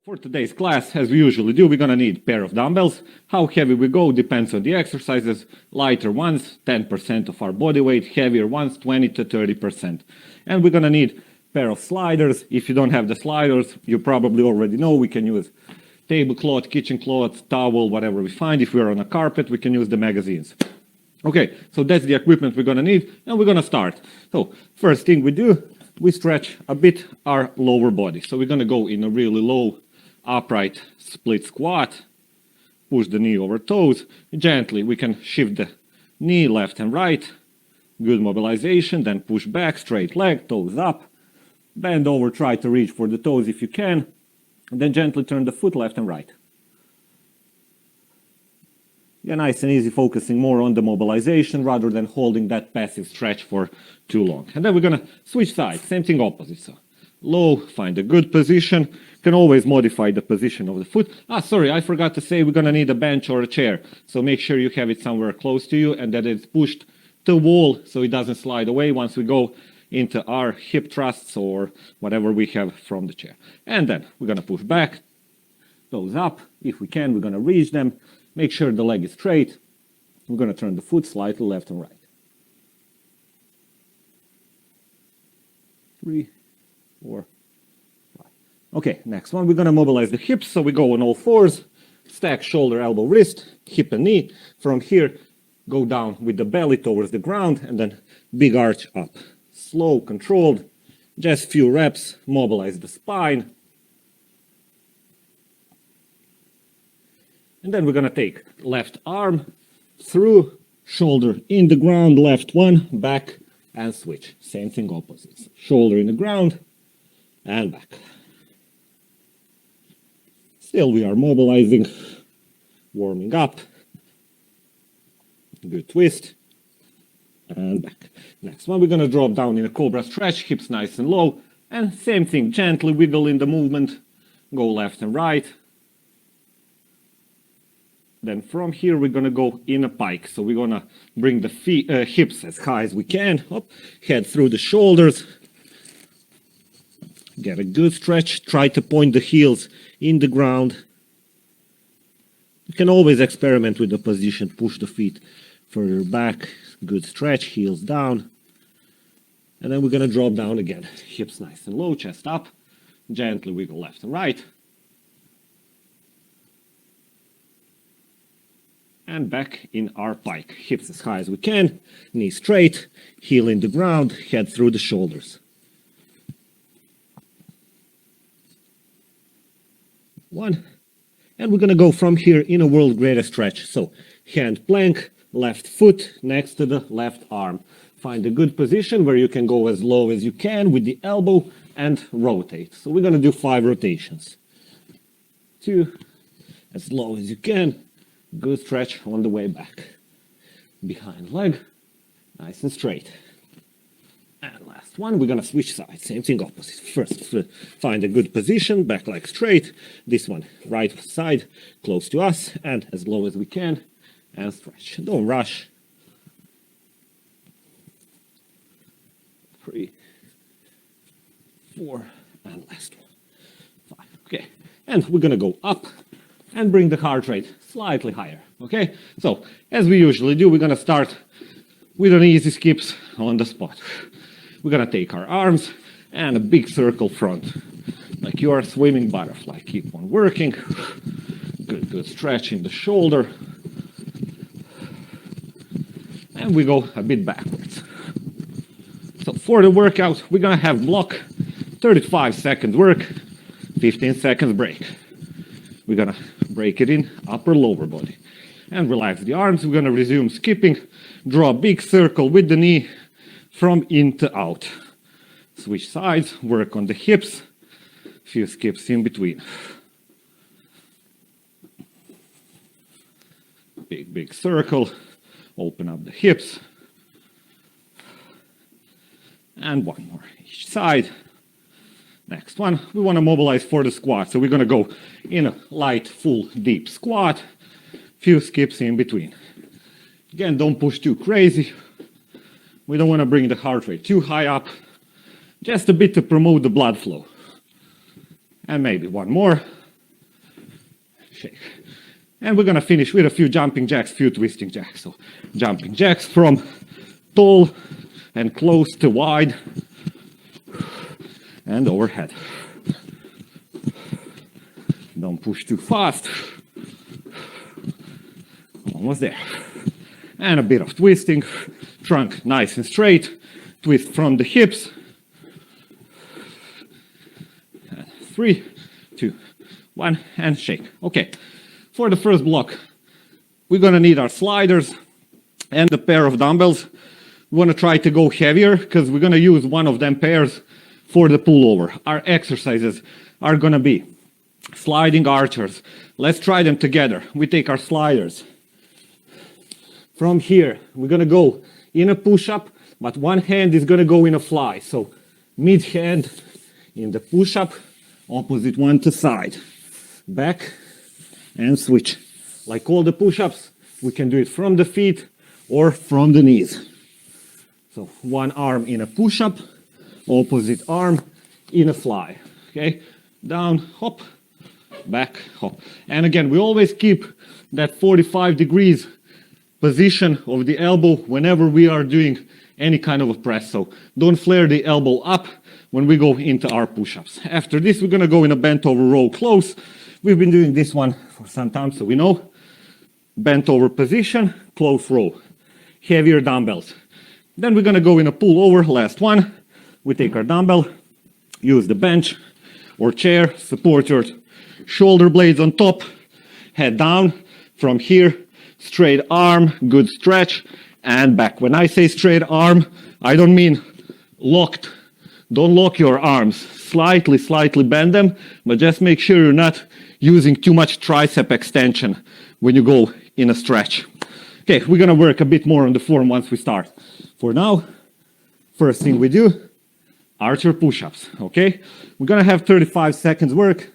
For today's class, as we usually do, we're going to need a pair of dumbbells. How heavy we go depends on the exercises. Lighter ones, 10% of our body weight. Heavier ones, 20 to 30%. And we're going to need a pair of sliders. If you don't have the sliders, you probably already know we can use tablecloth, kitchen cloth, towel, whatever we find. If we're on a carpet, we can use the magazines. Okay, so that's the equipment we're going to need, and we're going to start. So first thing we do, we stretch a bit our lower body. So we're going to go in a really low upright split squat, push the knee over toes. Gently, we can shift the knee left and right. Good mobilization, then push back, straight leg, toes up. Bend over, try to reach for the toes if you can. And then gently turn the foot left and right. Yeah, nice and easy, focusing more on the mobilization rather than holding that passive stretch for too long. And then we're going to switch sides, same thing opposite. So low, find a good position. Can always modify the position of the foot. Sorry, I forgot to say we're going to need a bench or a chair. So make sure you have it somewhere close to you and that it's pushed to the wall so it doesn't slide away once we go into our hip thrusts or whatever we have from the chair. And then we're going to push back, toes up. If we can, we're going to reach them. Make sure the leg is straight. We're going to turn the foot slightly left and right. 3, 4, 5. Okay, next one. We're going to mobilize the hips. So we go on all fours, stack shoulder, elbow, wrist, hip and knee. From here, go down with the belly towards the ground and then big arch up. Slow, controlled, just few reps, mobilize the spine. And then we're going to take left arm through, shoulder in the ground, left one, back, and switch. Same thing opposites. Shoulder in the ground, and back. Still we are mobilizing, warming up. Good twist, and back. Next one, we're going to drop down in a cobra stretch, hips nice and low. And same thing, gently wiggle in the movement, go left and right. Then from here, we're going to go in a pike. So we're going to bring the hips as high as we can. Up, head through the shoulders. Get a good stretch. Try to point the heels in the ground. You can always experiment with the position. Push the feet further back. Good stretch. Heels down. And then we're going to drop down again. Hips nice and low. Chest up. Gently wiggle left and right. And back in our pike. Hips as high as we can, knee straight, heel in the ground, head through the shoulders. 1. And we're going to go from here in a world greatest stretch. So hand plank, left foot next to the left arm. Find a good position where you can go as low as you can with the elbow and rotate. So we're going to do 5 rotations. 2, as low as you can. Good stretch on the way back. Behind leg, nice and straight. And last one, we're going to switch sides. Same thing opposite. First, find a good position, back leg straight. This one, right side, close to us, and as low as we can, and stretch. Don't rush. 3, 4, and last one. 5. Okay, and we're going to go up and bring the heart rate slightly higher, okay? So, as we usually do, we're going to start with an easy skips on the spot. We're going to take our arms and a big circle front, like you are a swimming butterfly. Keep on working. Good stretch in the shoulder. And we go a bit backwards. So, for the workout, we're going to have block 35 seconds work, 15 seconds break. We're going to break it in upper lower body and relax the arms. We're going to resume skipping. Draw a big circle with the knee from in to out. Switch sides, work on the hips. Few skips in between. Big circle. Open up the hips. And one more each side. Next one, we want to mobilize for the squat. So we're going to go in a light, full, deep squat. Few skips in between. Again, don't push too crazy. We don't want to bring the heart rate too high up. Just a bit to promote the blood flow. And maybe one more. shake. And we're gonna finish with a few jumping jacks, few twisting jacks. So jumping jacks from tall and close to wide and overhead. Don't push too fast. Almost there. And a bit of twisting. Trunk nice and straight. Twist from the hips. 3, 2, 1, and shake. Okay. For the first block, we're gonna need our sliders and a pair of dumbbells. We wanna try to go heavier because we're gonna use one of them pairs for the pullover. Our exercises are gonna be sliding archers. Let's try them together. We take our sliders. From here, we're gonna go in a push-up, but one hand is gonna go in a fly. So mid hand in the push-up, opposite one to side. Back and switch. Like all the push-ups, we can do it from the feet or from the knees. So one arm in a push-up, opposite arm in a fly. Okay, down, hop, back, hop. And again, we always keep that 45 degrees position of the elbow whenever we are doing any kind of a press. So don't flare the elbow up when we go into our push-ups. After this, we're gonna go in a bent over row close. We've been doing this one for some time, so we know. Bent over position, close row. Heavier dumbbells. Then we're gonna go in a pull over, last one. We take our dumbbell, use the bench or chair, support your shoulder blades on top, head down. From here, straight arm, good stretch, and back. When I say straight arm, I don't mean locked. Don't lock your arms. Slightly bend them, but just make sure you're not using too much tricep extension when you go in a stretch. Okay, we're gonna work a bit more on the form once we start. For now, first thing we do, archer push-ups, okay? We're gonna have 35 seconds work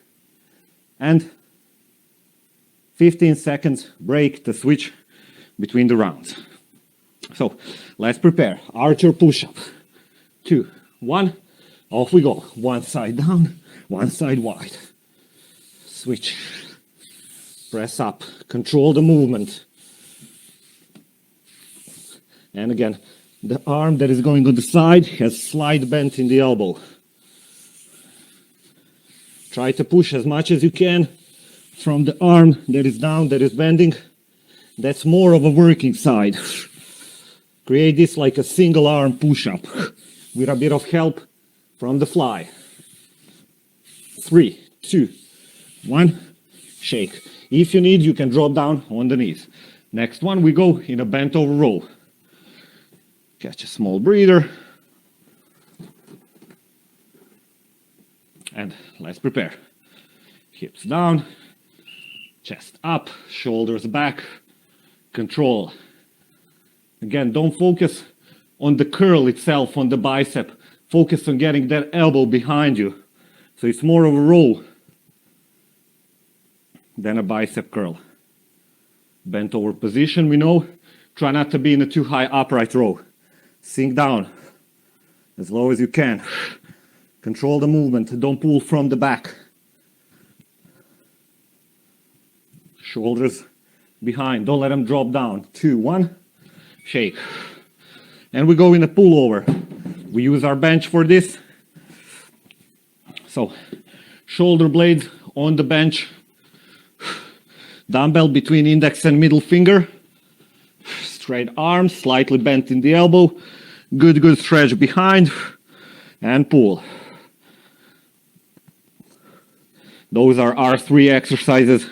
and 15 seconds break to switch between the rounds. So let's prepare. Archer push-up. 2, 1, off we go. One side down, one side wide. Switch. Press up. Control the movement. And again, the arm that is going on the side has slight bend in the elbow. Try to push as much as you can from the arm that is down, that is bending. That's more of a working side. Create this like a single arm push-up with a bit of help from the fly. 3, 2, 1, shake. If you need, you can drop down on the knees. Next one, we go in a bent over row. Catch a small breather. And let's prepare. Hips down, chest up, shoulders back, control. Again, don't focus on the curl itself, on the bicep. Focus on getting that elbow behind you. So it's more of a row than a bicep curl. Bent over position, we know. Try not to be in a too high upright row. Sink down as low as you can. Control the movement. Don't pull from the back. Shoulders behind. Don't let them drop down. 2, 1. Shake. And we go in a pull over. We use our bench for this. So, shoulder blades on the bench. Dumbbell between index and middle finger. Straight arm, slightly bent in the elbow. Good stretch behind. And pull. Those are our 3 exercises.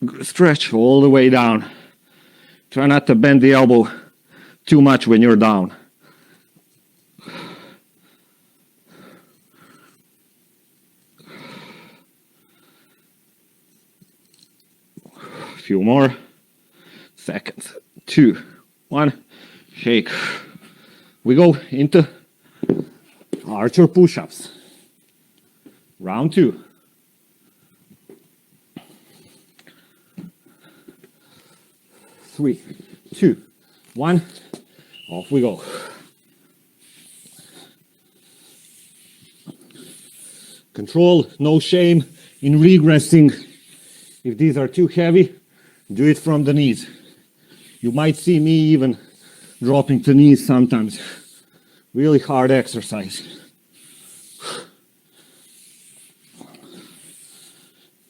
Good stretch all the way down. Try not to bend the elbow too much when you're down. A few more seconds. 2, 1, shake. We go into archer push-ups. Round 2. Three, 2, 1, off we go. Control, no shame in regressing. If these are too heavy, do it from the knees. You might see me even dropping to knees sometimes. Really hard exercise.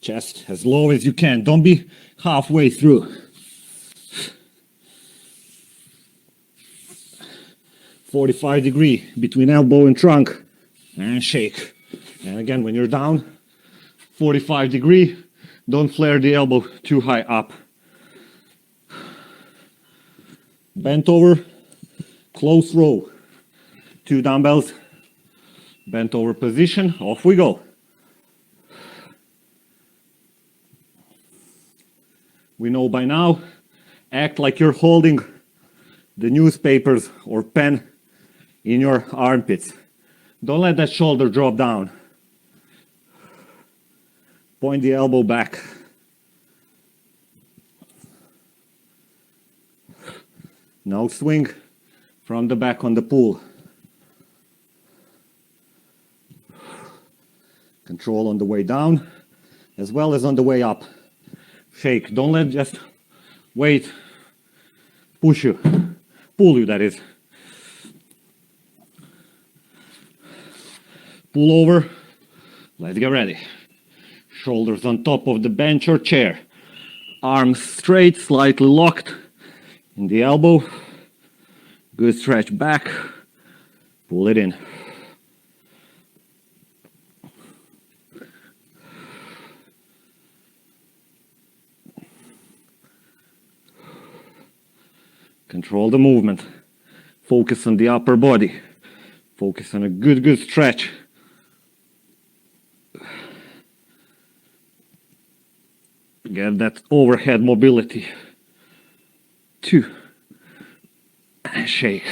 Chest as low as you can. Don't be halfway through. 45-degree between elbow and trunk. And shake. And again, when you're down, 45-degree, don't flare the elbow too high up. Bent over, close row. 2 dumbbells, bent over position, off we go. We know by now, act like you're holding the newspapers or pen in your armpits. Don't let that shoulder drop down. Point the elbow back. No swing from the back on the pull. Control on the way down as well as on the way up. Shake. Don't let just weight push you. Pull you, that is. Pull over. Let's get ready. Shoulders on top of the bench or chair. Arms straight, slightly locked in the elbow. Good stretch back. Pull it in. Control the movement. Focus on the upper body. Focus on a good stretch. Get that overhead mobility. 2. And shake.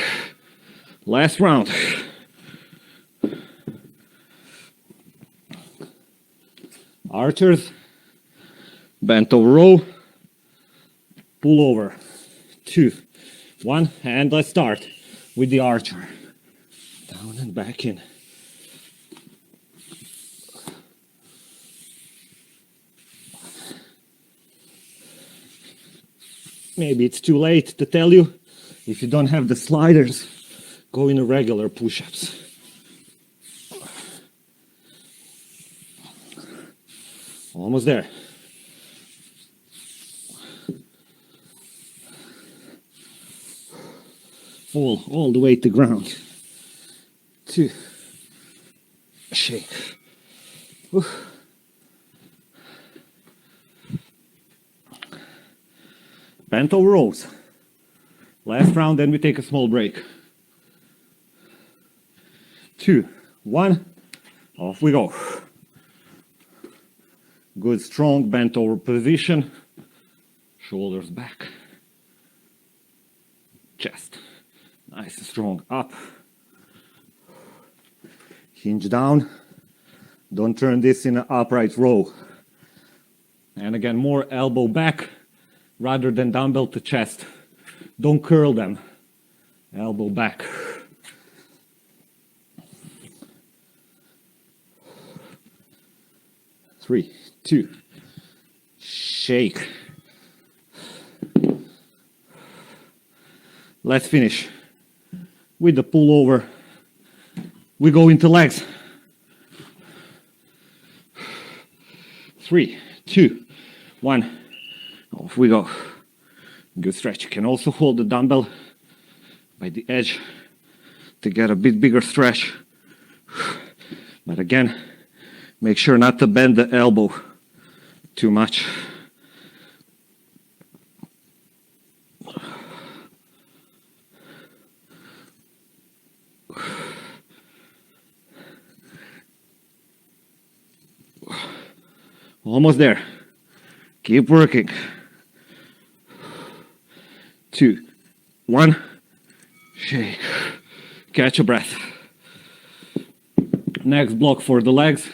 Last round. Archers. Bent over row. Pull over. 2, 1, and let's start with the archer. Down and back in. Maybe it's too late to tell you, if you don't have the sliders, go in a regular push-ups. Almost there. Fall all the way to ground. 2. Shake. Bent over rows. Last round, then we take a small break. 2, 1, off we go. Good strong bent over position. Shoulders back. Chest. Nice and strong up. Hinge down. Don't turn this in an upright row. And again, more elbow back rather than dumbbell to chest. Don't curl them. Elbow back. Three, 2. Shake. Let's finish with the pull over. We go into legs. 3, 2, 1. Off we go. Good stretch. You can also hold the dumbbell by the edge to get a bit bigger stretch. But again, make sure not to bend the elbow too much. Almost there. Keep working. 2, 1. Shake. Catch a breath. Next block for the legs.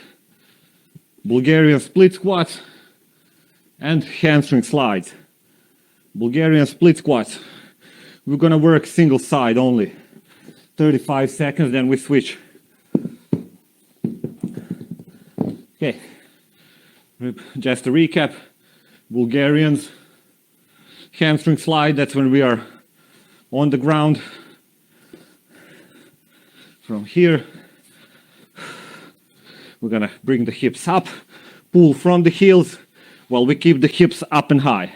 Bulgarian split squats and hamstring slides. Bulgarian split squats. We're gonna work single side only. 35 seconds, then we switch. Okay, just to recap, Bulgarians, hamstring slide, that's when we are on the ground. From here, we're gonna bring the hips up, pull from the heels while we keep the hips up and high.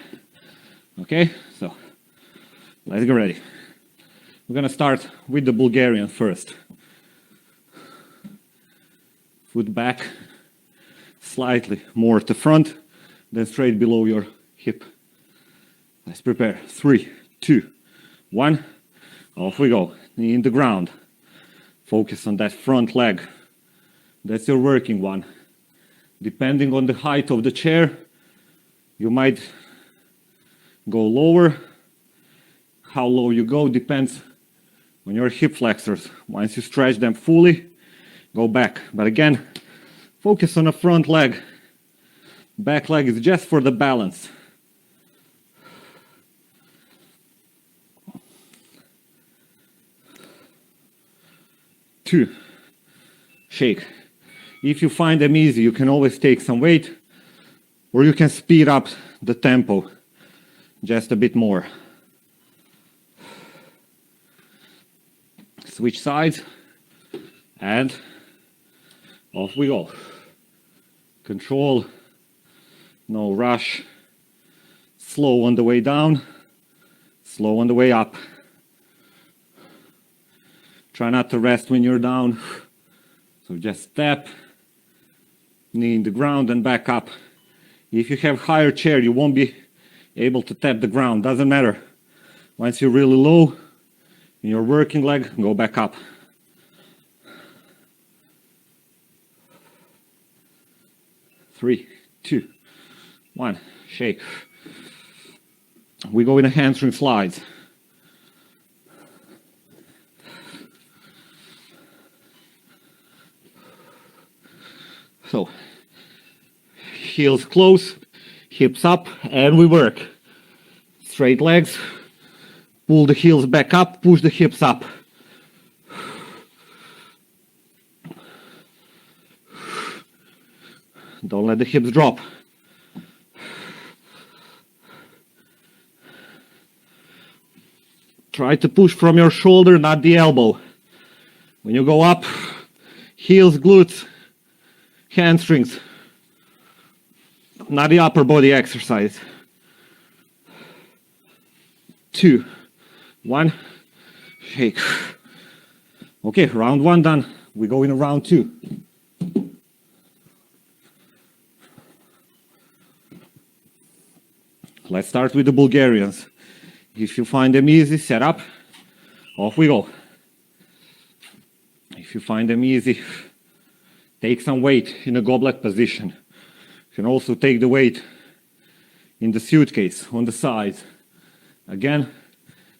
Okay, so let's get ready. We're gonna start with the Bulgarian first. Foot back, slightly more to front, then straight below your hip. Let's prepare. 3, 2, 1. Off we go. Knee in the ground. Focus on that front leg. That's your working one. Depending on the height of the chair, you might go lower. How low you go depends on your hip flexors. Once you stretch them fully, go back. But again, focus on the front leg. Back leg is just for the balance. Two, shake. If you find them easy, you can always take some weight, or you can speed up the tempo just a bit more. Switch sides, and off we go. Control, no rush. Slow on the way down, slow on the way up. Try not to rest when you're down. So just step, knee in the ground and back up. If you have higher chair, you won't be able to tap the ground. Doesn't matter. Once you're really low in your working leg, go back up. Three, 2, 1, shake. We go in a hamstring slides. So, heels close, hips up, and we work. Straight legs, pull the heels back up, push the hips up. Don't let the hips drop. Try to push from your shoulder, not the elbow. When you go up, heels, glutes, hamstrings, not the upper body exercise. 2, 1, shake. Okay, round 1 done. We go in round 2. Let's start with the Bulgarians. If you find them easy, set up. Off we go. If you find them easy, take some weight in a goblet position. You can also take the weight in the suitcase on the sides. Again,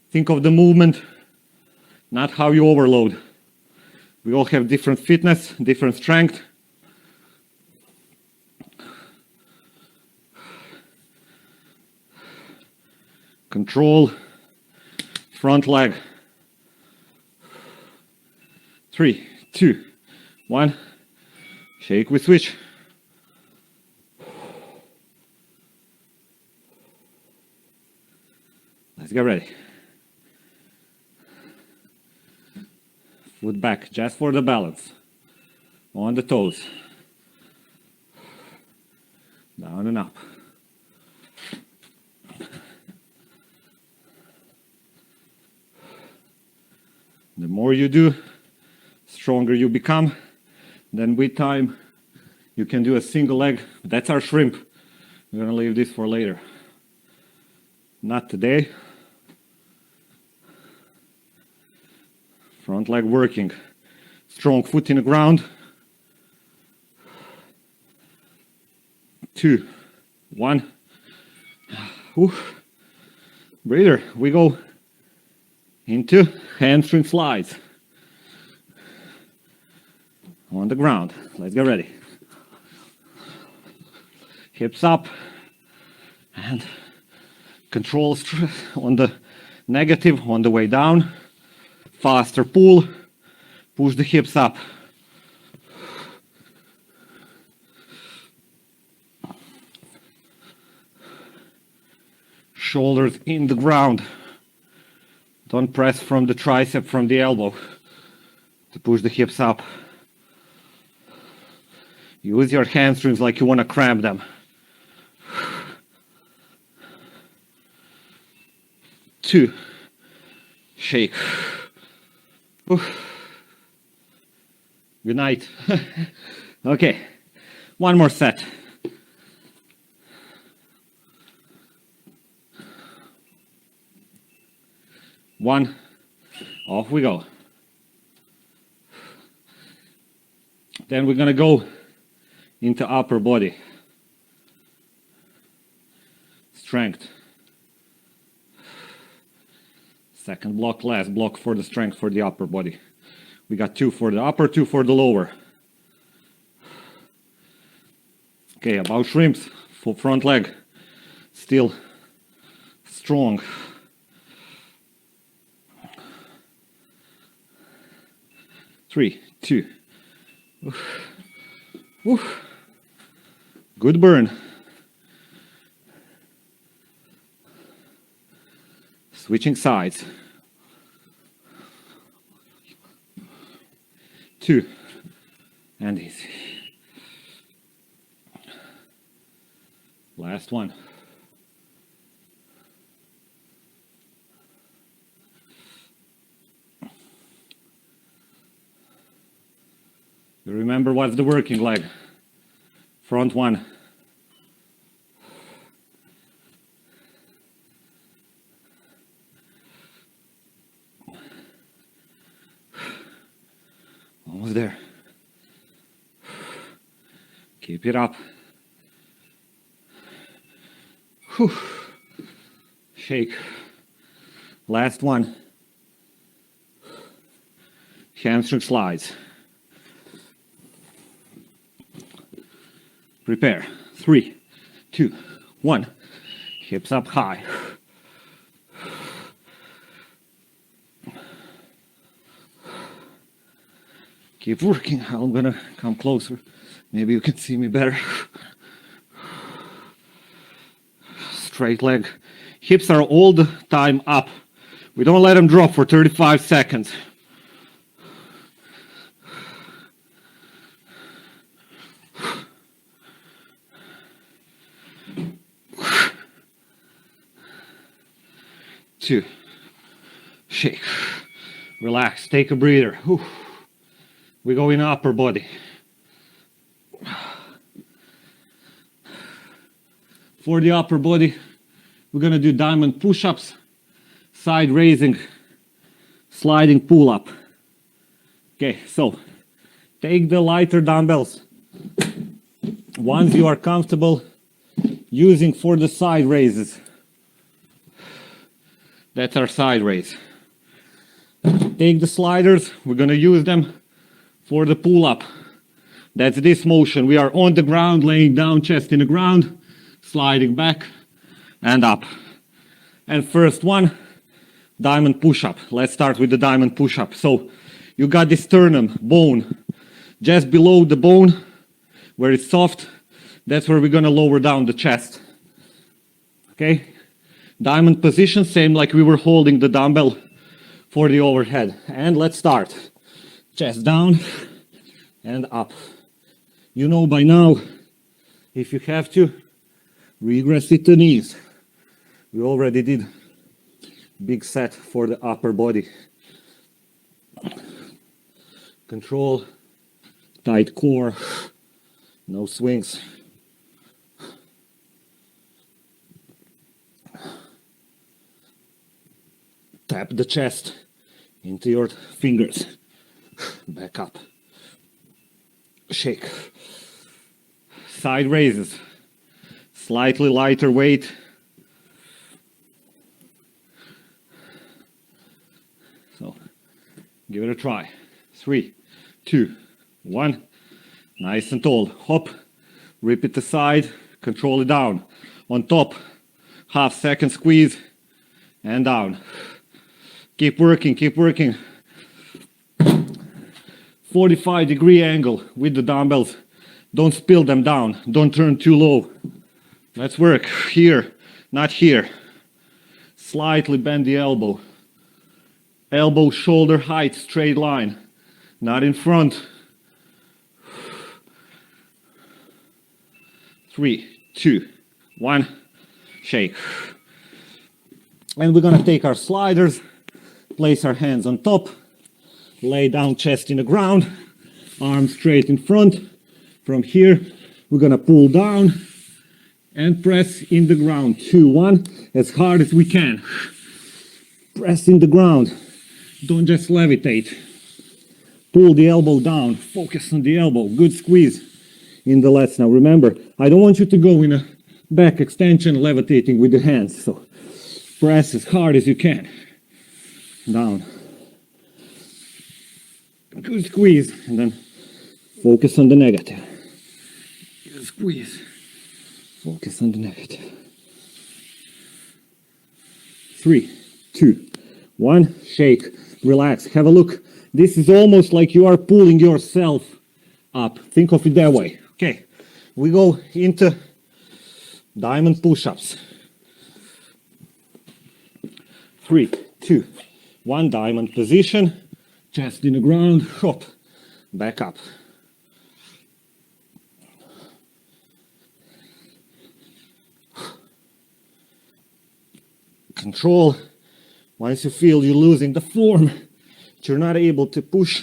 think of the movement, not how you overload. We all have different fitness, different strength. Control, front leg. 3, 2, 1. Shake, we switch. Let's get ready. Foot back, just for the balance. On the toes. Down and up. The more you do, stronger you become. Then with time, you can do a single leg. That's our shrimp. We're gonna leave this for later. Not today. Front leg working. Strong foot in the ground. 2, 1. Breather. We go into hamstring slides. On the ground. Let's get ready. Hips up and control on the negative on the way down. Faster pull. Push the hips up. Shoulders in the ground. Don't press from the tricep, from the elbow to push the hips up. Use your hamstrings like you want to cramp them. 2. Shake. Good night. Okay, one more set. One, off we go. Then we're gonna go into upper body. Strength. Second block, last block for the strength for the upper body. We got 2 for the upper, 2 for the lower. Okay, about shrimps for front leg. Still strong. 3, 2. Good burn. Switching sides. 2. And easy. Last one. You remember what's the working leg? Front one. Almost there. Keep it up. Whew. Shake. Last one. Hamstring slides. Prepare. 3, 2, 1. Hips up high. Keep working. I'm gonna come closer. Maybe you can see me better. Straight leg. Hips are all the time up. We don't let them drop for 35 seconds. Two. Shake. Relax. Take a breather. Whew. We go in upper body. For the upper body, we're gonna do diamond push-ups, side raising, sliding pull-up. Okay, so take the lighter dumbbells. Ones you are comfortable using for the side raises. That's our side raise. Take the sliders, we're gonna use them for the pull-up. That's this motion. We are on the ground, laying down, chest in the ground, sliding back and up. And first one, diamond push-up. Let's start with the diamond push-up. So you got the sternum bone just below the bone where it's soft. That's where we're gonna lower down the chest. Okay? Diamond position, same like we were holding the dumbbell for the overhead. And let's start. Chest down and up. You know by now, if you have to, regress it to knees. We already did big set for the upper body. Control, tight core, no swings. Tap the chest into your fingers. Back up. Shake. Side raises. Slightly lighter weight. So, give it a try. 3, 2, 1. Nice and tall. Hop. Rip it aside. Control it down. On top. Half second squeeze. And down. Keep working, keep working. 45-degree angle with the dumbbells. Don't spill them down. Don't turn too low. Let's work here, not here. Slightly bend the elbow. Elbow, shoulder height, straight line. Not in front. 3, 2, 1. Shake. And we're gonna take our sliders, place our hands on top, lay down chest in the ground, arms straight in front. From here, we're gonna pull down and press in the ground. 2, 1, as hard as we can. Press in the ground. Don't just levitate. Pull the elbow down. Focus on the elbow. Good squeeze in the lats. Now remember, I don't want you to go in a back extension levitating with the hands. So press as hard as you can. Down. Good squeeze. And then focus on the negative. Good squeeze. Focus on the negative. 3, 2, 1. Shake. Relax. Have a look. This is almost like you are pulling yourself up. Think of it that way. Okay. We go into diamond push-ups. 3, 2, 1. Diamond position. Chest in the ground. Hop. Back up. Control. Once you feel you're losing the form, you're not able to push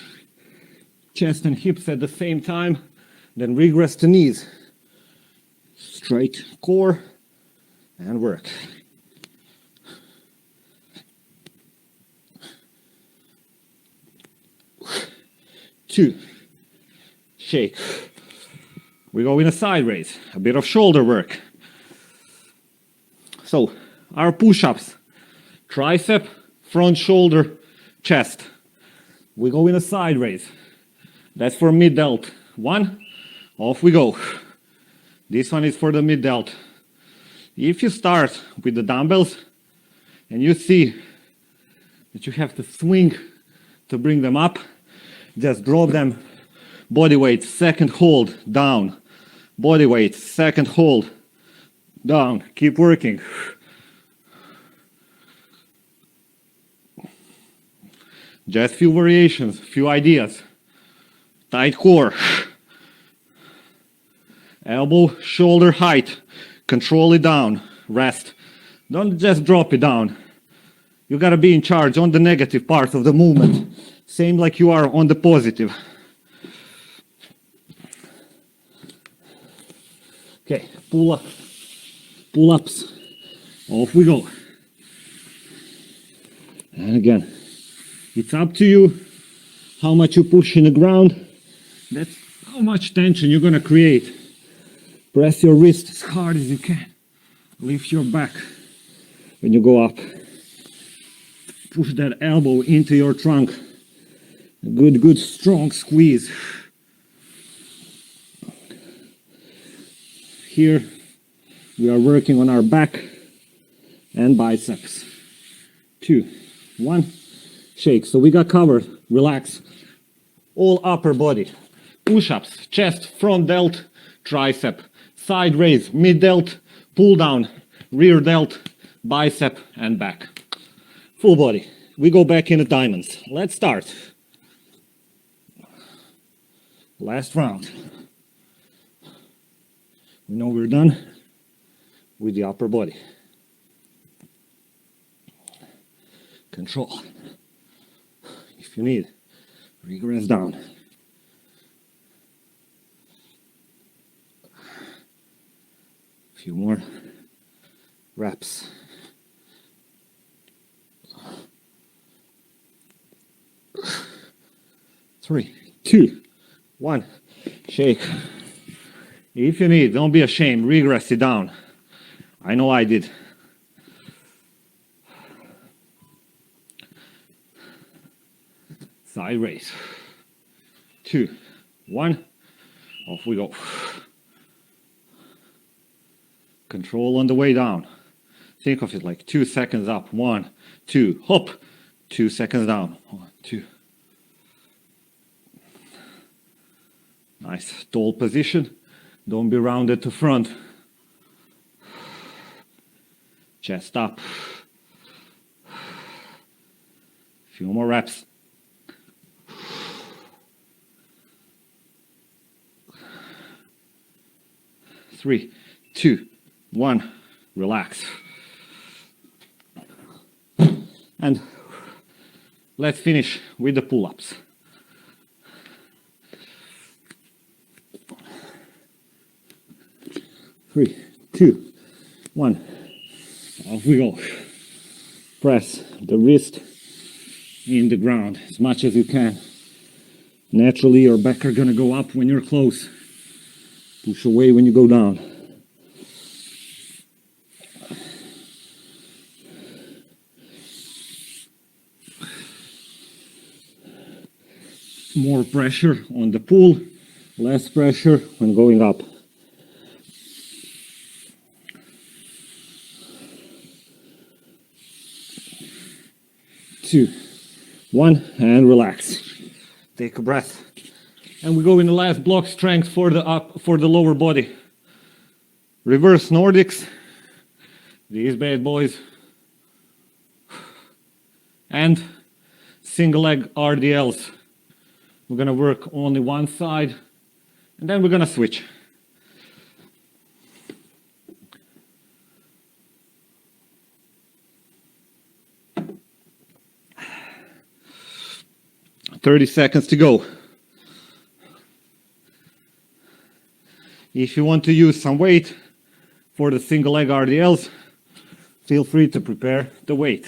chest and hips at the same time, then regress to knees. Straight core and work. 2. Shake. We go in a side raise, a bit of shoulder work. So our push-ups, tricep, front shoulder, chest. We go in a side raise. That's for mid delt. 1, off we go. This one is for the mid delt. If you start with the dumbbells and you see that you have to swing to bring them up, just drop them. Body weight, second hold, down. Body weight, second hold, down. Keep working. Just few variations, few ideas. Tight core. Elbow, shoulder height. Control it down. Rest. Don't just drop it down. You gotta be in charge on the negative part of the movement. Same like you are on the positive. Okay, pull-ups. Off we go. And again. It's up to you how much you push in the ground. That's how much tension you're gonna create. Press your wrist as hard as you can. Lift your back when you go up. Push that elbow into your trunk. A good strong squeeze. Here we are working on our back and biceps. 2, 1. Shake. So we got covered. Relax. All upper body. Push-ups, chest, front delt, tricep, side raise, mid delt, pull down, rear delt, bicep, and back. Full body. We go back in the diamonds. Let's start. Last round. We know we're done with the upper body. Control. If you need, regress down. A few more reps. Three, 2, 1. Shake. If you need, don't be ashamed, regress it down. I know I did. Side raise. 2, 1. Off we go. Control on the way down. Think of it like 2 seconds up. 1, 2, hop. 2 seconds down. 1, 2. Nice tall position. Don't be rounded to front. Chest up. Few more reps. 3, 2, 1. Relax. And let's finish with the pull-ups. Three, two, one. Off we go. Press the wrist in the ground as much as you can. Naturally, your back are gonna go up when you're close. Push away when you go down. More pressure on the pull, less pressure when going up. 2, 1, and relax. Take a breath. And we go in the last block, strength for the lower body. Reverse Nordics. These bad boys. And single leg RDLs. We're gonna work only one side, and then we're gonna switch. "30 seconds to go." If you want to use some weight for the single leg RDLs, feel free to prepare the weight.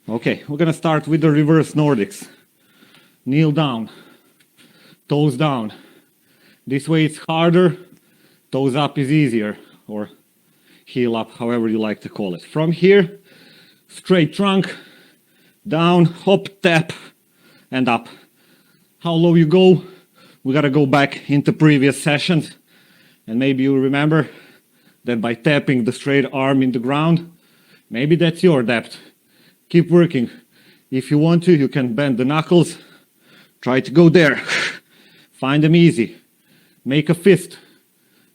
Okay, we're gonna start with the reverse Nordics. Kneel down, toes down. This way it's harder, toes up is easier, or heel up, however you like to call it. From here, straight trunk, down, hop, tap, and up. How low you go, we gotta go back into previous sessions, and maybe you remember that by tapping the straight arm in the ground, maybe that's your depth. Keep working. If you want to, you can bend the knuckles. Try to go there. Find them easy. Make a fist.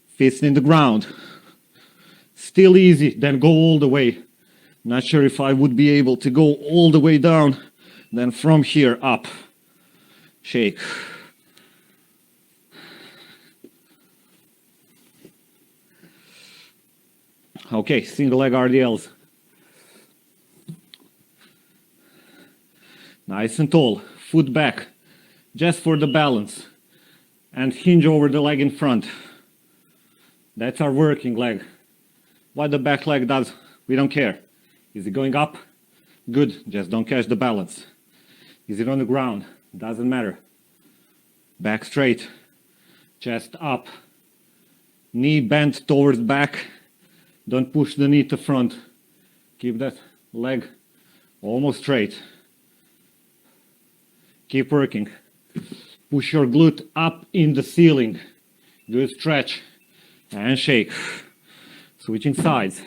Fist in the ground. Still easy, then go all the way. Not sure if I would be able to go all the way down, then from here up. Shake. Okay, single leg RDLs. Nice and tall, foot back, just for the balance, and hinge over the leg in front. That's our working leg. What the back leg does, we don't care. Is it going up? Good, just don't catch the balance. Is it on the ground? Doesn't matter. Back straight, chest up, knee bent towards back. Don't push the knee to front. Keep that leg almost straight. Keep working. Push your glute up in the ceiling. Good stretch. And shake. Switching sides.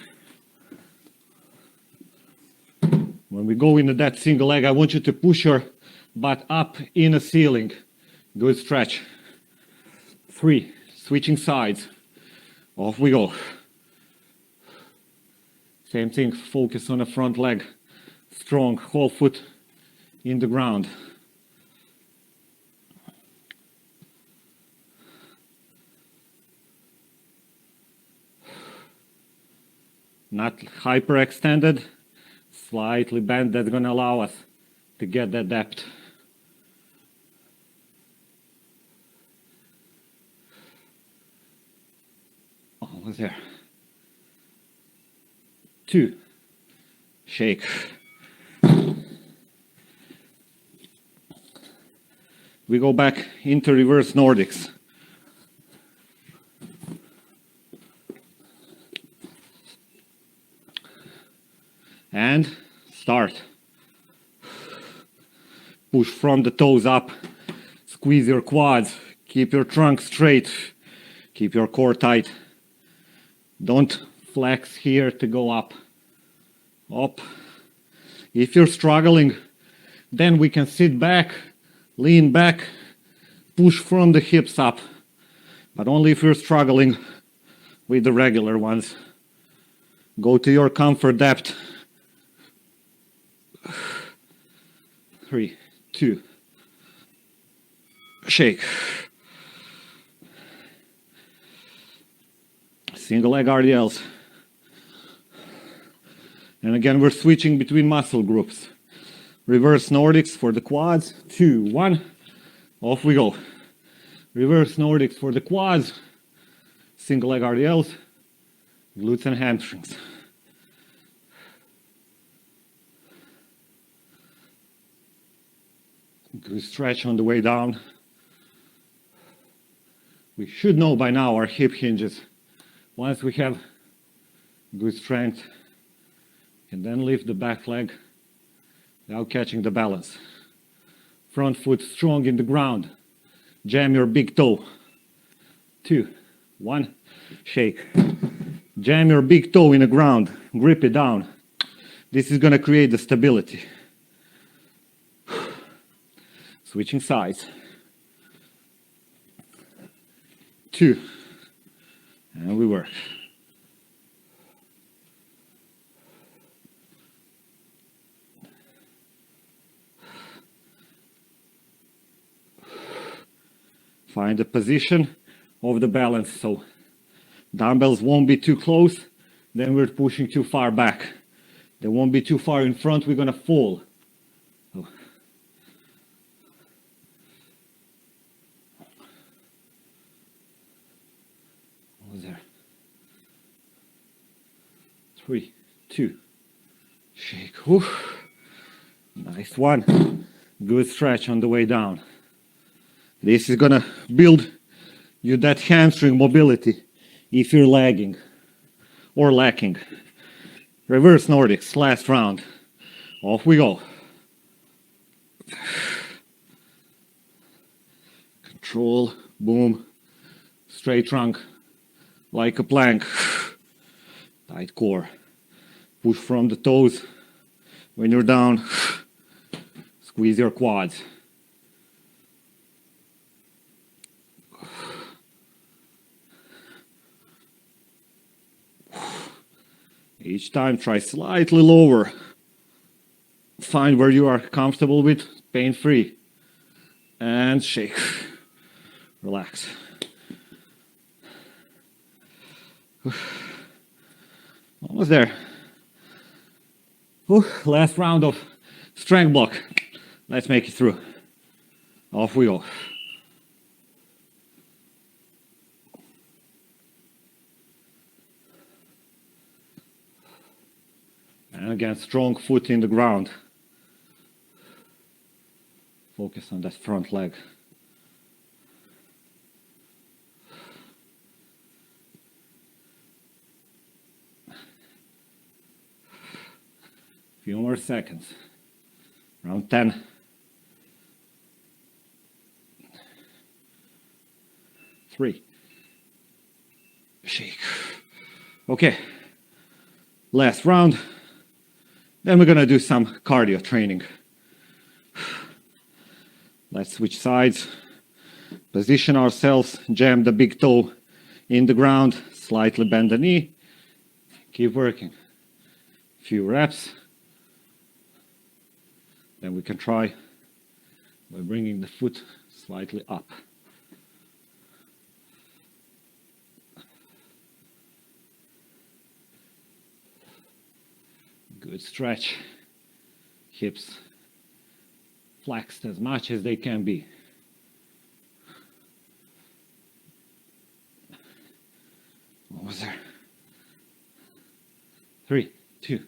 When we go into that single leg, I want you to push your butt up in the ceiling. Good stretch. 3. Switching sides. Off we go. Same thing, focus on the front leg. Strong, whole foot in the ground. Not hyperextended, slightly bent. That's going to allow us to get that depth. Almost there. 2. Shake. We go back into reverse Nordics. And start. Push from the toes up. Squeeze your quads. Keep your trunk straight. Keep your core tight. Don't flex here to go up. Up. If you're struggling, then we can sit back, lean back, push from the hips up. But only if you're struggling with the regular ones. Go to your comfort depth. 3, 2, shake. Single leg RDLs. And again, we're switching between muscle groups. Reverse Nordics for the quads. 2, 1. Off we go. Reverse Nordics for the quads. Single leg RDLs. Glutes and hamstrings. Good stretch on the way down. We should know by now our hip hinges. Once we have good strength, and then lift the back leg without catching the balance. Front foot strong in the ground. Jam your big toe. 2, 1, shake. Jam your big toe in the ground. Grip it down. This is going to create the stability. Switching sides. 2. And we work. Find the position of the balance so dumbbells won't be too close, then we're pushing too far back. They won't be too far in front, we're going to fall. So. What was there? 3, 2, shake. Oof. Nice one. Good stretch on the way down. This is gonna build you that hamstring mobility if you're lagging or lacking. Reverse Nordics, last round. Off we go. Control, boom, straight trunk, like a plank. Tight core. Push from the toes. When you're down, squeeze your quads. Each time try slightly lower. Find where you are comfortable with, pain-free. And shake. Relax. Almost there. Last round of strength block. Let's make it through. Off we go. And again, strong foot in the ground. Focus on that front leg. Few more seconds. Round 10. Three. Shake. Okay. Last round. Then we're gonna do some cardio training. Let's switch sides. Position ourselves, jam the big toe in the ground, slightly bend the knee. Keep working. Few reps. Then we can try by bringing the foot slightly up. Good stretch. Hips flexed as much as they can be. What was there? 3, 2,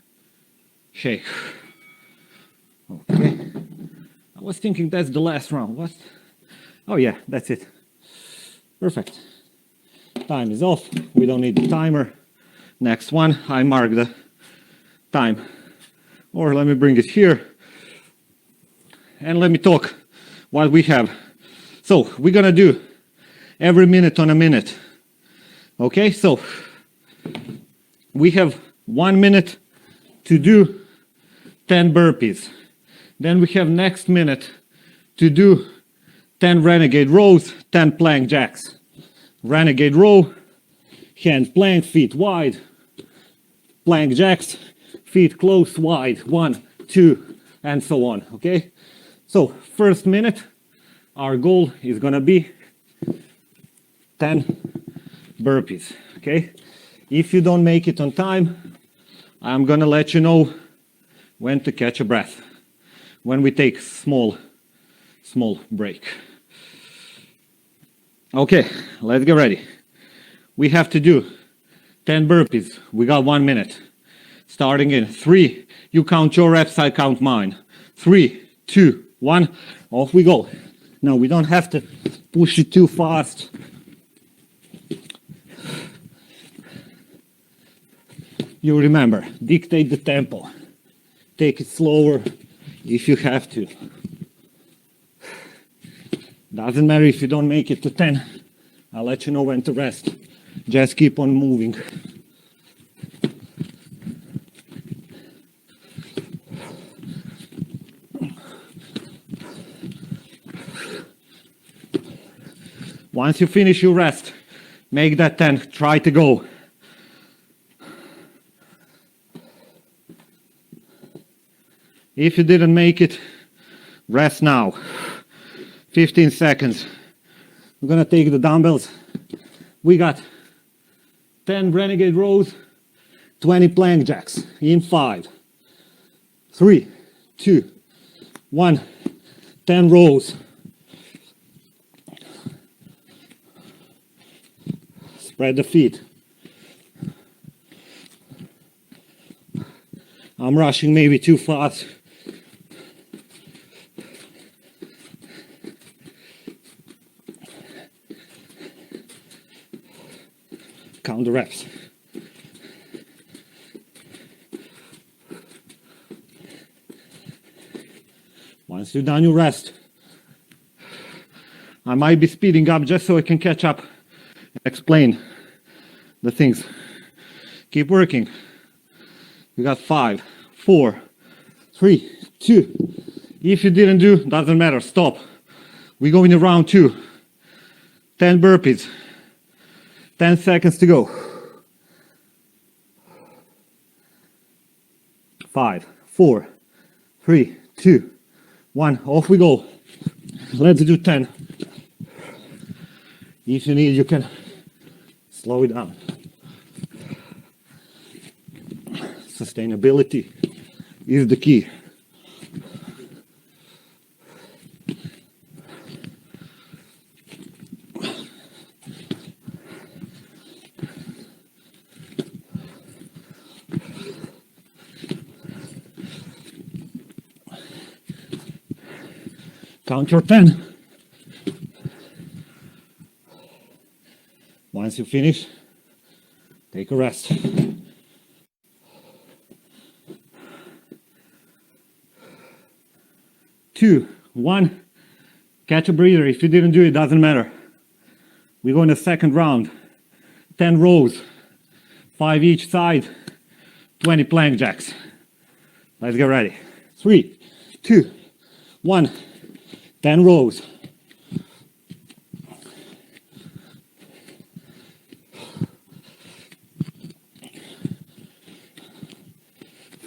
shake. Okay. I was thinking that's the last round. What? Oh yeah, that's it. Perfect. Time is off. We don't need the timer. Next one, I mark the time. Or let me bring it here. And let me talk what we have. So we're gonna do every minute on a minute. Okay, so we have 1 minute to do 10 burpees. Then we have next minute to do 10 Renegade rows, 10 plank jacks. Renegade row, hand plank, feet wide. Plank jacks, feet close, wide. 1, 2, and so on, okay? So first minute, our goal is gonna be 10 burpees, okay? If you don't make it on time, I'm gonna let you know when to catch a breath, when we take small break. Okay, let's get ready. We have to do 10 burpees. We got 1 minute. Starting in 3, you count your reps, I count mine. 3, 2, 1, off we go. Now we don't have to push it too fast. You remember, dictate the tempo. Take it slower if you have to. Doesn't matter if you don't make it to 10. I'll let you know when to rest. Just keep on moving. Once you finish your rest, make that 10. Try to go. If you didn't make it, rest now. 15 seconds. We're gonna take the dumbbells. We got 10 Renegade rows, 20 plank jacks in 5, 3, 2, 1, 10 rows. Spread the feet. I'm rushing maybe too fast. Count the reps. Once you're done, you rest. I might be speeding up just so I can catch up and explain the things. Keep working. We got 5, 4, 3, 2. If you didn't do, doesn't matter, stop. We go into round 2. 10 burpees. 10 seconds to go. 5, 4, 3, 2, 1. Off we go. Let's do 10. If you need, you can slow it down. Sustainability is the key. Count your 10. Once you finish, take a rest. 2, 1. Catch a breather. If you didn't do it, doesn't matter. We go in the second round. 10 rows, 5 each side, 20 plank jacks. Let's get ready. 3, 2, 1. 10 rows.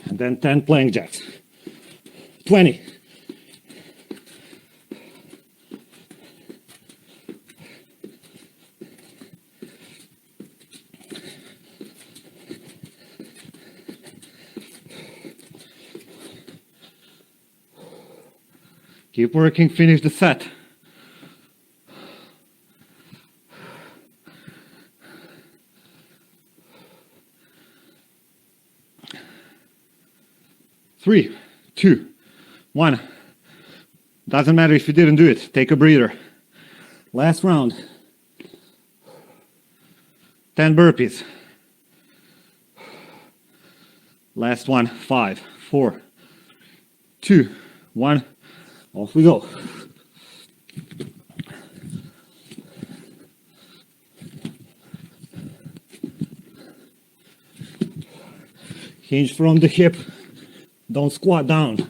And then 10 plank jacks. 20. Keep working, finish the set. Three, 2, 1. Doesn't matter if you didn't do it. Take a breather. Last round. 10 burpees. Last one. 5, 4, 2, 1. Off we go. Hinge from the hip. Don't squat down.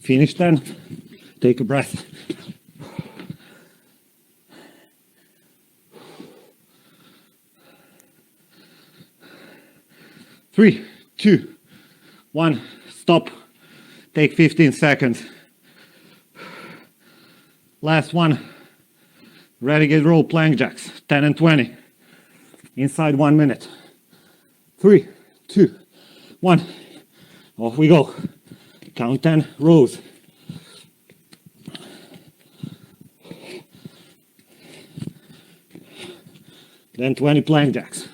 Finish 10. Take a breath. Three, two, one, stop. Take 15 seconds. Last one. Renegade row plank jacks, 10 and 20. Inside 1 minute. 3, 2, 1. Off we go. Count 10 rows. Then 20 plank jacks.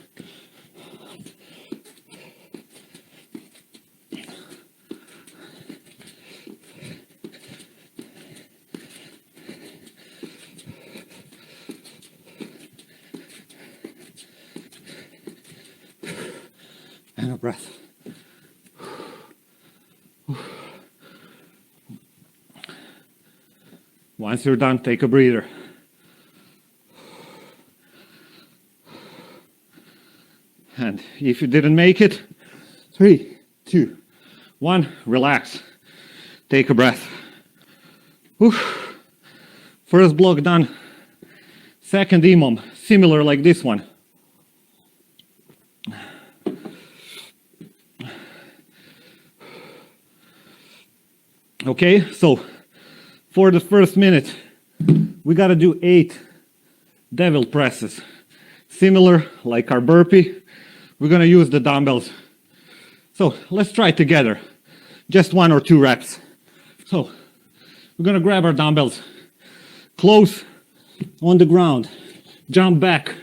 And a breath. Once you're done, take a breather. And if you didn't make it, 3, 2, 1, relax. Take a breath. First block done. Second EMOM, similar like this one. Okay, so for the first minute, we gotta do 8 devil presses. Similar like our burpee, we're gonna use the dumbbells. So let's try together, just 1 or 2 reps. So we're gonna grab our dumbbells, close on the ground, jump back,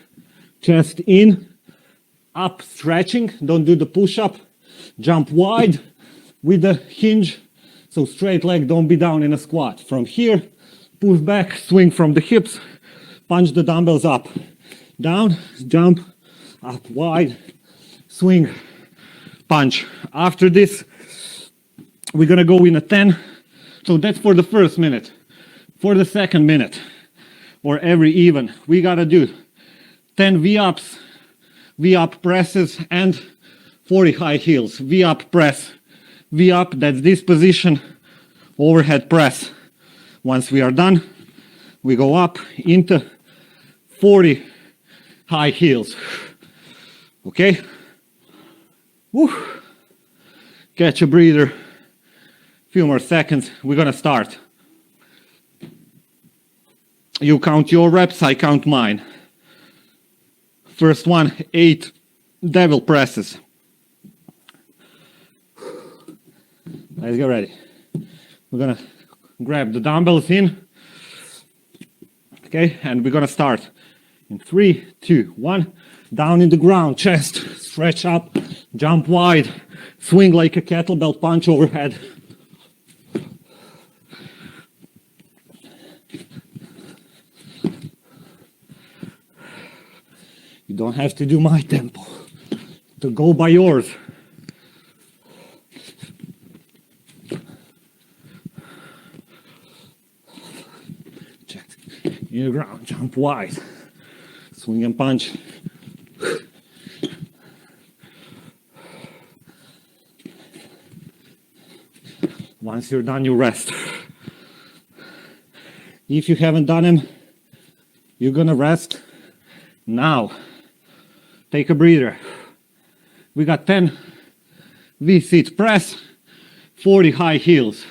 chest in, up, stretching, don't do the push-up, jump wide with the hinge. So straight leg, don't be down in a squat. From here, push back, swing from the hips, punch the dumbbells up. Down, jump, up wide, swing, punch. After this, we're gonna go in a 10. So that's for the first minute. For the second minute, or every even, we gotta do 10 V-ups, V-up presses, and 40 high heels. V-up press. V-up, that's this position, overhead press. Once we are done, we go up into 40 high heels. Okay? Woo. Catch a breather. Few more seconds. We're gonna start. You count your reps, I count mine. First one, 8 devil presses. Let's get ready. We're gonna grab the dumbbells in. Okay, and we're gonna start in 3, 2, 1. Down in the ground, chest, stretch up, jump wide, swing like a kettlebell, punch overhead. You don't have to do my tempo, to go by yours. In the ground, jump wide, swing and punch. Once you're done, you rest. If you haven't done them, you're gonna rest now. Take a breather. We got 10 V-sit press, 40 high heels.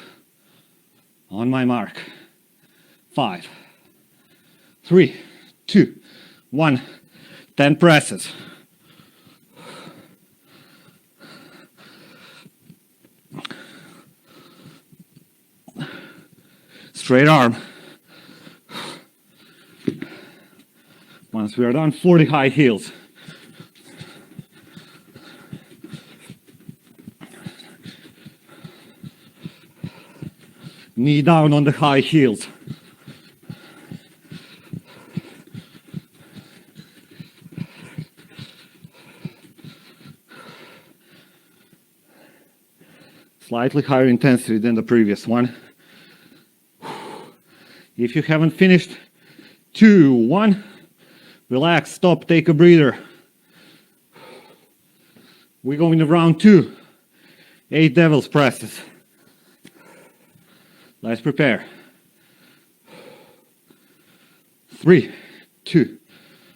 On my mark. 5, 3, 2, 1, 10 presses. Straight arm. Once we are done, 40 high heels. Knee down on the high heels. Slightly higher intensity than the previous one. If you haven't finished, 2, 1, relax, stop, take a breather. We go into round 2, 8 devil's presses. Let's prepare. 3, 2,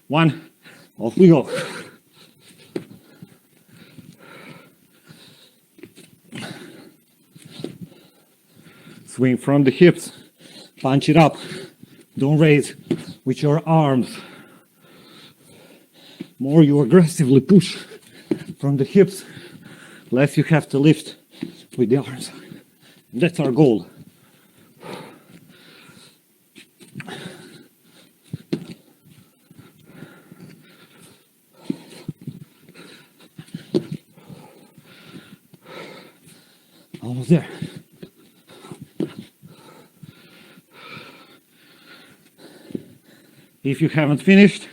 1. Off we go. Swing from the hips. Punch it up. Don't raise with your arms. More you aggressively push from the hips, less you have to lift with the arms. That's our goal. Almost there. If you haven't finished,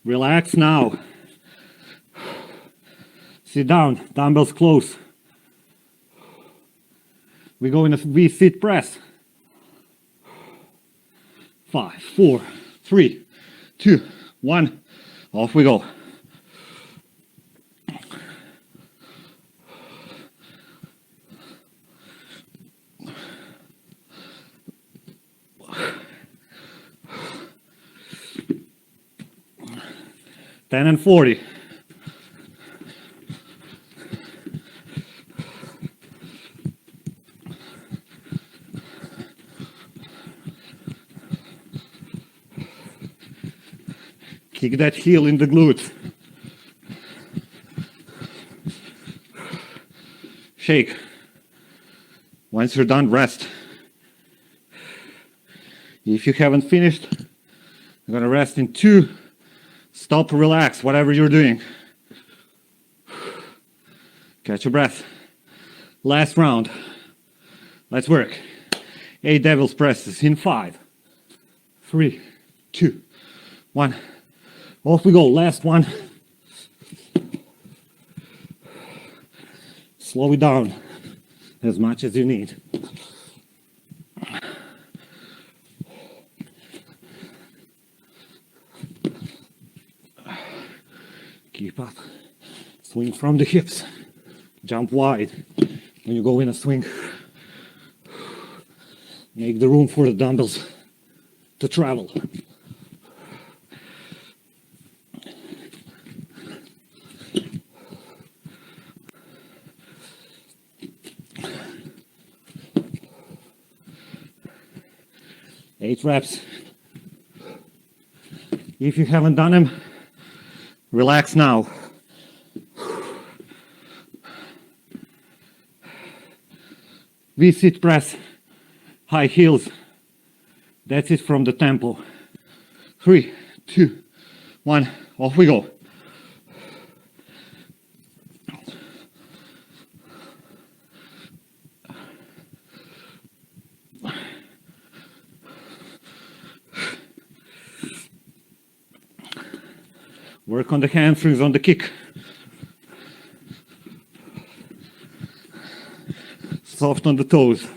relax now. Sit down, dumbbells close. We go in a V-sit press. 5, 4, 3, 2, 1. Off we go. Ten and 40. Kick that heel in the glutes. Shake. Once you're done, rest. If you haven't finished, you're gonna rest in 2. Stop, relax, whatever you're doing. Catch your breath. Last round. Let's work. 8 devil's presses in 5, 3, 2, 1. Off we go. Last one. Slow it down as much as you need. Keep up. Swing from the hips. Jump wide when you go in a swing. Make the room for the dumbbells to travel. Eight reps. If you haven't done them, relax now. V-sit press, high heels. That's it from the tempo. 3, 2, 1, off we go. Work on the hamstrings on the kick. Soft on the toes.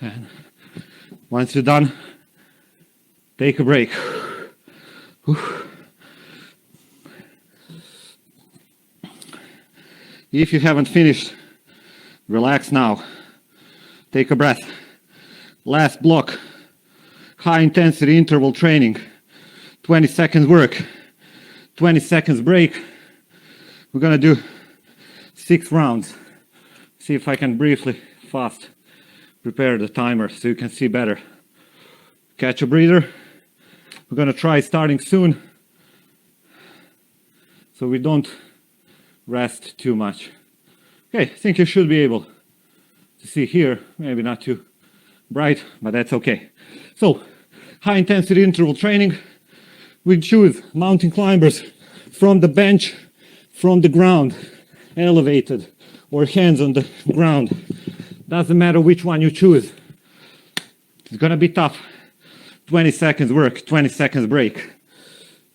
And once you're done, take a break. If you haven't finished, relax now. Take a breath. Last block. High intensity interval training. 20 seconds work. 20 seconds break. We're gonna do 6 rounds. See if I can briefly, fast, prepare the timer so you can see better. Catch a breather. We're gonna try starting soon so we don't rest too much. Okay, I think you should be able to see here, maybe not too bright, but that's okay. So, high intensity interval training. We choose mountain climbers from the bench, from the ground, elevated, or hands on the ground. Doesn't matter which one you choose. It's gonna be tough. 20 seconds work, 20 seconds break.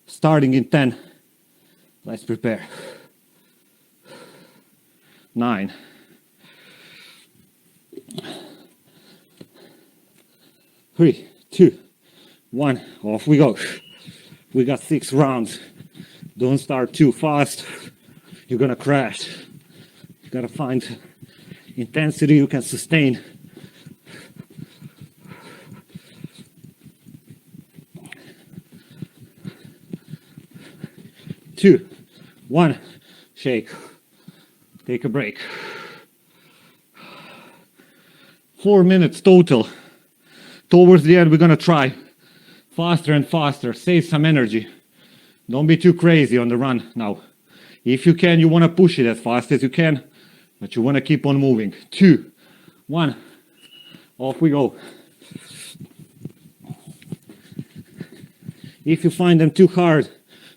Starting in 10. Let's prepare. 9. 3, 2, 1. Off we go. We got 6 rounds. Don't start too fast. You're gonna crash. You gotta find intensity you can sustain. Two, one, shake. Take a break. 4 minutes total. Towards the end, we're gonna try faster and faster. Save some energy. Don't be too crazy on the run now. If you can, you wanna push it as fast as you can, but you wanna keep on moving. 2, 1, off we go. If you find them too hard,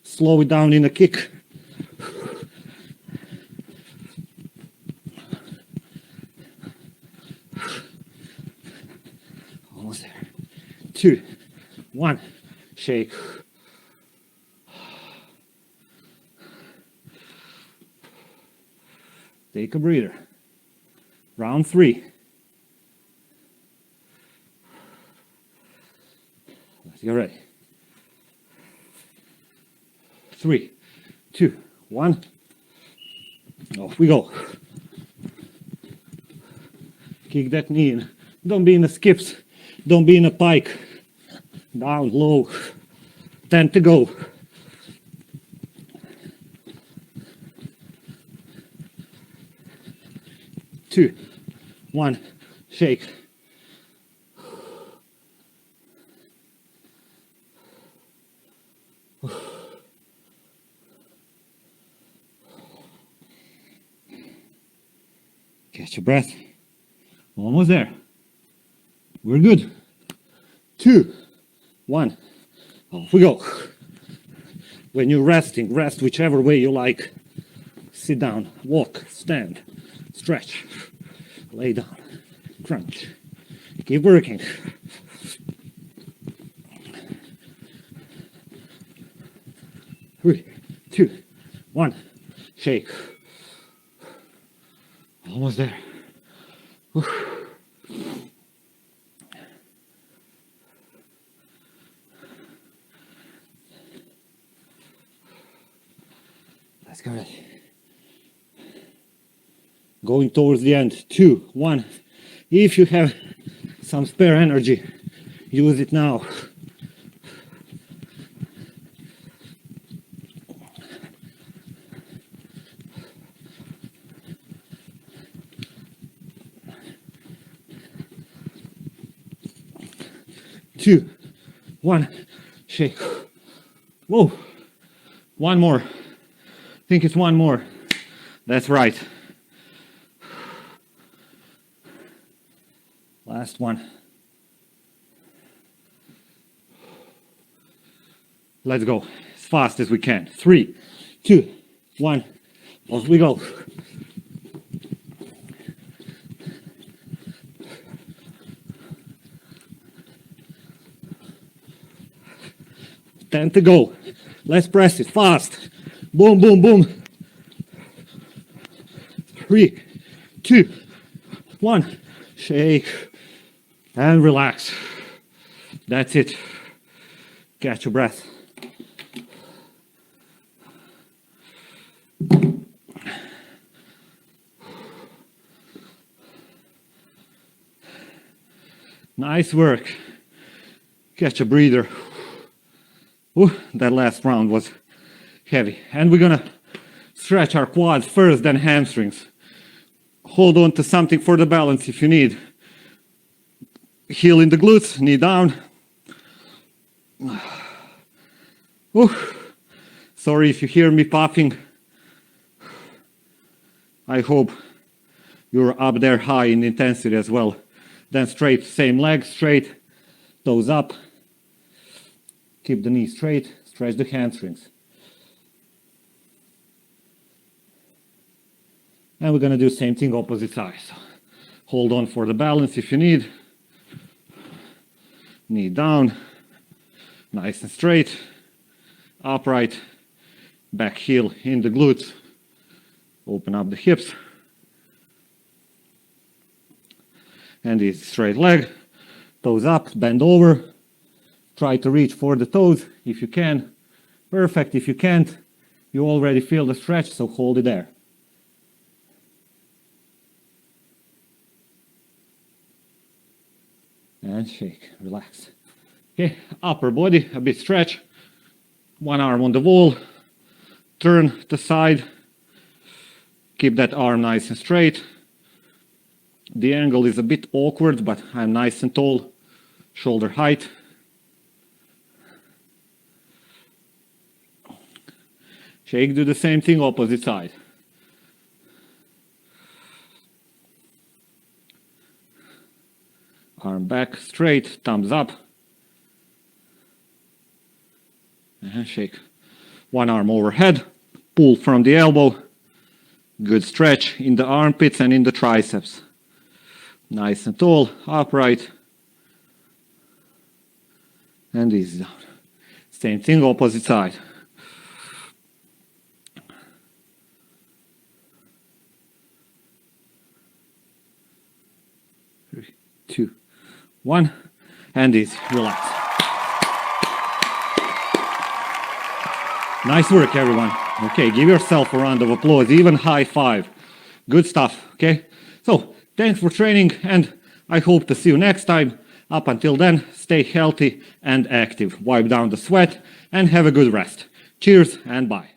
slow it down in a kick. Almost there. 2, 1, shake. Take a breather. Round 3. Let's get ready. 3, 2, 1. Off we go. Kick that knee in. Don't be in the skips. Don't be in a pike. Down, low. 10 to go. 2, 1, shake. Catch your breath. Almost there. We're good. 2, 1, off we go. When you're resting, rest whichever way you like. Sit down, walk, stand, stretch, lay down, crunch. Keep working. Three, 2, 1, shake. Almost there. Let's go. Going towards the end. 2, 1. If you have some spare energy, use it now. Two, 1, shake. Whoa. One more. I think it's one more. That's right. Last one. Let's go as fast as we can. 3, 2, 1. Off we go. Ten to go. Let's press it fast. Boom, boom, boom. 3, 2, 1. Shake and relax. That's it. Catch your breath. Nice work. Catch a breather. Ooh, that last round was heavy. And we're gonna stretch our quads first, then hamstrings. Hold on to something for the balance if you need. Heel in the glutes, knee down. Ooh. Sorry if you hear me puffing. I hope you're up there high in intensity as well. Then straight, same leg, straight, toes up. Keep the knee straight, stretch the hamstrings. And we're gonna do the same thing opposite side. So hold on for the balance if you need. Knee down, nice and straight, upright, back heel in the glutes. Open up the hips. And the straight leg, toes up, bend over. Try to reach for the toes if you can. Perfect. If you can't, you already feel the stretch, so hold it there. And shake, relax. Okay, upper body, a bit stretch. One arm on the wall. Turn the side. Keep that arm nice and straight. The angle is a bit awkward, but I'm nice and tall. Shoulder height. Shake, do the same thing, opposite side. Arm back, straight, thumbs up. And shake. One arm overhead, pull from the elbow. Good stretch in the armpits and in the triceps. Nice and tall, upright. And easy down. Same thing, opposite side. 3, 2, 1, and easy, relax. Nice work, everyone. Okay, give yourself a round of applause, even high five. Good stuff, okay? So, thanks for training, and I hope to see you next time. Up until then, stay healthy and active. Wipe down the sweat, and have a good rest. Cheers, and bye.